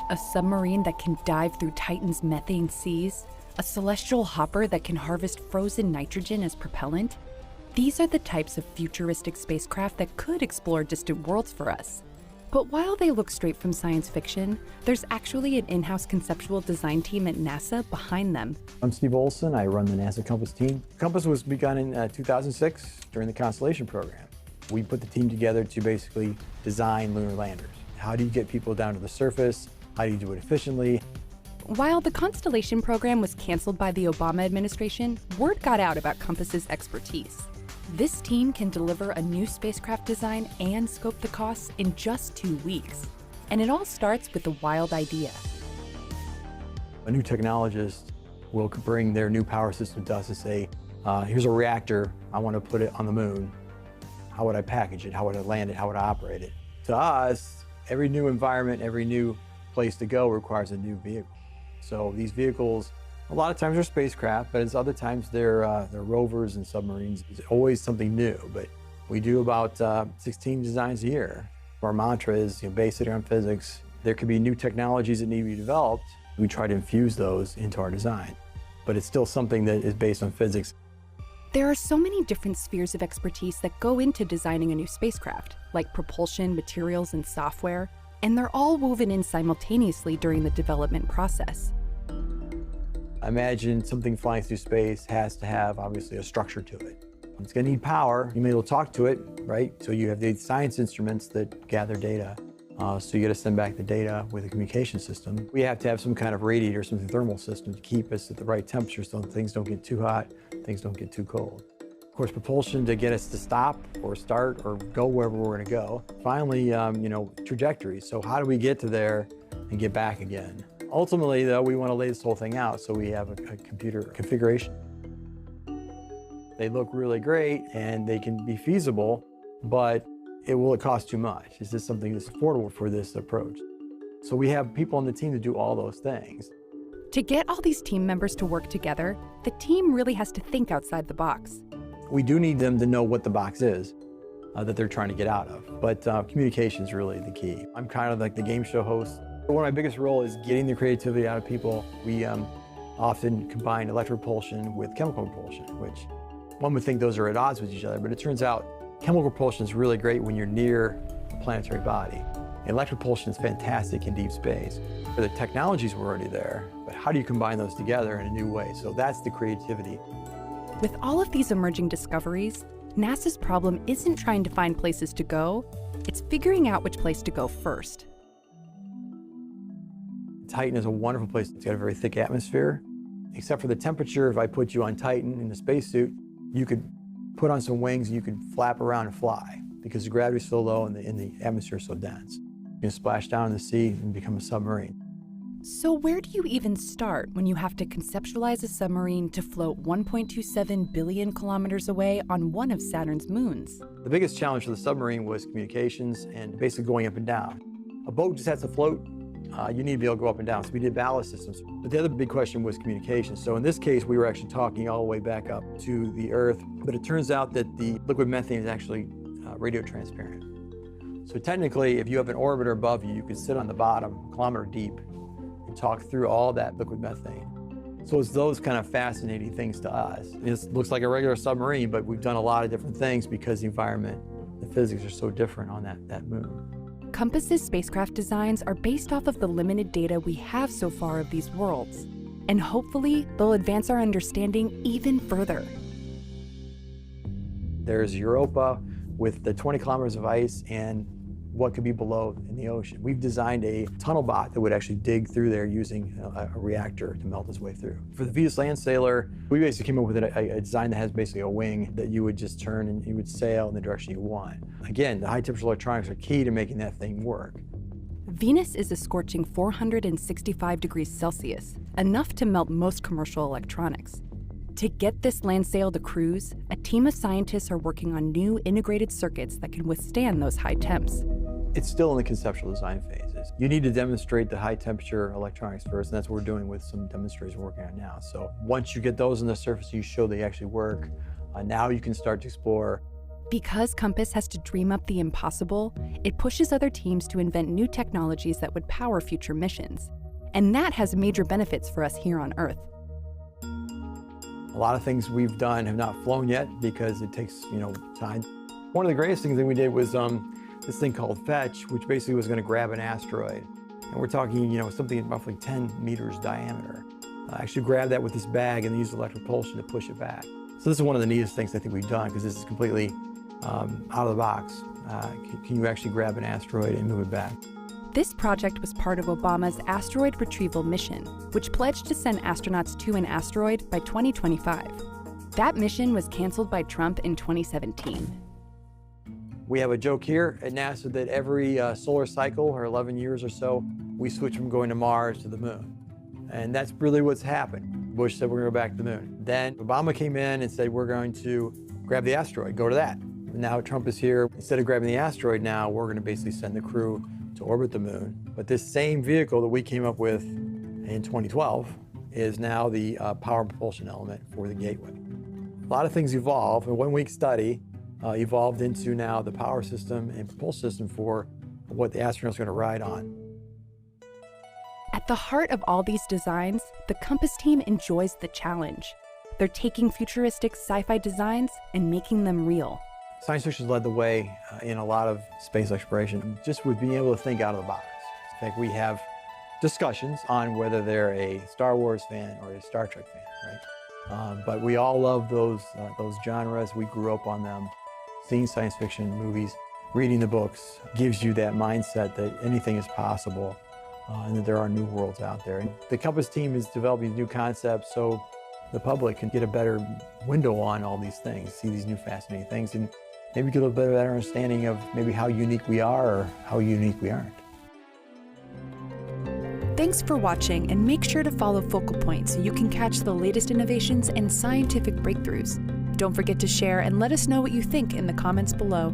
a submarine that can dive through Titan's methane seas, a celestial hopper that can harvest frozen nitrogen as propellant. These are the types of futuristic spacecraft that could explore distant worlds for us. But while they look straight from science fiction, there's actually an in-house conceptual design team at NASA behind them. I'm Steve Olson. I run the NASA Compass team. Compass was begun in 2006 during the Constellation program. We put the team together to basically design lunar landers. How do you get people down to the surface? How do you do it efficiently? While the Constellation program was canceled by the Obama administration, word got out about Compass's expertise. This team can deliver a new spacecraft design and scope the costs in just 2 weeks. And it all starts with a wild idea. A new technologist will bring their new power system to us and say, here's a reactor, I want to put it on the moon. How would I package it? How would I land it? How would I operate it? To us, every new environment, every new place to go requires a new vehicle. So these vehicles, a lot of times they're spacecraft, but it's other times they're rovers and submarines. It's always something new, but we do about 16 designs a year. Our mantra is based on physics. There could be new technologies that need to be developed. We try to infuse those into our design, but it's still something that is based on physics. There are so many different spheres of expertise that go into designing a new spacecraft, like propulsion, materials, and software, and they're all woven in simultaneously during the development process. Imagine something flying through space has to have, obviously, a structure to it. It's going to need power. You may be able to talk to it, right? So you have these science instruments that gather data. So you got to send back the data with a communication system. We have to have some kind of radiator, some thermal system to keep us at the right temperature so things don't get too hot, things don't get too cold. Of course, propulsion to get us to stop or start or go wherever we're going to go. Finally, trajectories. So how do we get to there and get back again? Ultimately, though, we want to lay this whole thing out so we have a computer configuration. They look really great and they can be feasible, but will it cost too much? Is this something that's affordable for this approach? So we have people on the team to do all those things. To get all these team members to work together, the team really has to think outside the box. We do need them to know what the box is that they're trying to get out of, but communication is really the key. I'm kind of like the game show host. One of my biggest roles is getting the creativity out of people. We often combine electric propulsion with chemical propulsion, which one would think those are at odds with each other, but it turns out chemical propulsion is really great when you're near a planetary body. Electric propulsion is fantastic in deep space. The technologies were already there, but how do you combine those together in a new way? So that's the creativity. With all of these emerging discoveries, NASA's problem isn't trying to find places to go, it's figuring out which place to go first. Titan is a wonderful place. It's got a very thick atmosphere. Except for the temperature, if I put you on Titan in the spacesuit, you could put on some wings and you could flap around and fly because the gravity is so low and the atmosphere is so dense. You can splash down in the sea and become a submarine. So where do you even start when you have to conceptualize a submarine to float 1.27 billion kilometers away on one of Saturn's moons? The biggest challenge for the submarine was communications and basically going up and down. A boat just has to float. You need to be able to go up and down. So we did ballast systems. But the other big question was communication. So in this case, we were actually talking all the way back up to the Earth. But it turns out that the liquid methane is actually radio transparent. So technically, if you have an orbiter above you, you could sit on the bottom, a kilometer deep, and talk through all that liquid methane. So it's those kind of fascinating things to us. It looks like a regular submarine, but we've done a lot of different things because the environment, the physics are so different on that moon. Compass's spacecraft designs are based off of the limited data we have so far of these worlds, and hopefully they'll advance our understanding even further. There's Europa with the 20 kilometers of ice and what could be below in the ocean. We've designed a tunnel bot that would actually dig through there using a reactor to melt its way through. For the Venus Land Sailor, we basically came up with a design that has basically a wing that you would just turn and you would sail in the direction you want. Again, the high temperature electronics are key to making that thing work. Venus is a scorching 465 degrees Celsius, enough to melt most commercial electronics. To get this land sail to cruise, a team of scientists are working on new integrated circuits that can withstand those high temps. It's still in the conceptual design phases. You need to demonstrate the high temperature electronics first, and that's what we're doing with some demonstrators we're working on now. So once you get those on the surface, you show they actually work. Now you can start to explore Because Compass has to dream up the impossible, it pushes other teams to invent new technologies that would power future missions. And that has major benefits for us here on Earth. A lot of things we've done have not flown yet because it takes, time. One of the greatest things that we did was this thing called Fetch, which basically was going to grab an asteroid. And we're talking, something roughly 10 meters diameter. Actually grab that with this bag and then use electric propulsion to push it back. So this is one of the neatest things I think we've done because this is completely out of the box. Can you actually grab an asteroid and move it back? This project was part of Obama's asteroid retrieval mission, which pledged to send astronauts to an asteroid by 2025. That mission was canceled by Trump in 2017. We have a joke here at NASA that every solar cycle, or 11 years or so, we switch from going to Mars to the moon. And that's really what's happened. Bush said we're going to go back to the moon. Then Obama came in and said we're going to grab the asteroid, go to that. Now Trump is here. Instead of grabbing the asteroid now, we're going to basically send the crew to orbit the moon. But this same vehicle that we came up with in 2012 is now the power and propulsion element for the Gateway. A lot of things evolve. A one-week study evolved into now the power system and propulsion system for what the astronauts are going to ride on. At the heart of all these designs, the Compass team enjoys the challenge. They're taking futuristic sci-fi designs and making them real. Science fiction has led the way in a lot of space exploration, just with being able to think out of the box. In fact, we have discussions on whether they're a Star Wars fan or a Star Trek fan, right? But we all love those genres. We grew up on them. Seeing science fiction movies, reading the books gives you that mindset that anything is possible and that there are new worlds out there. And the Compass team is developing new concepts so the public can get a better window on all these things, see these new fascinating things, and maybe get a little bit of better understanding of maybe how unique we are or how unique we aren't. Thanks for watching, and make sure to follow Focal Point so you can catch the latest innovations and scientific breakthroughs. Don't forget to share and let us know what you think in the comments below.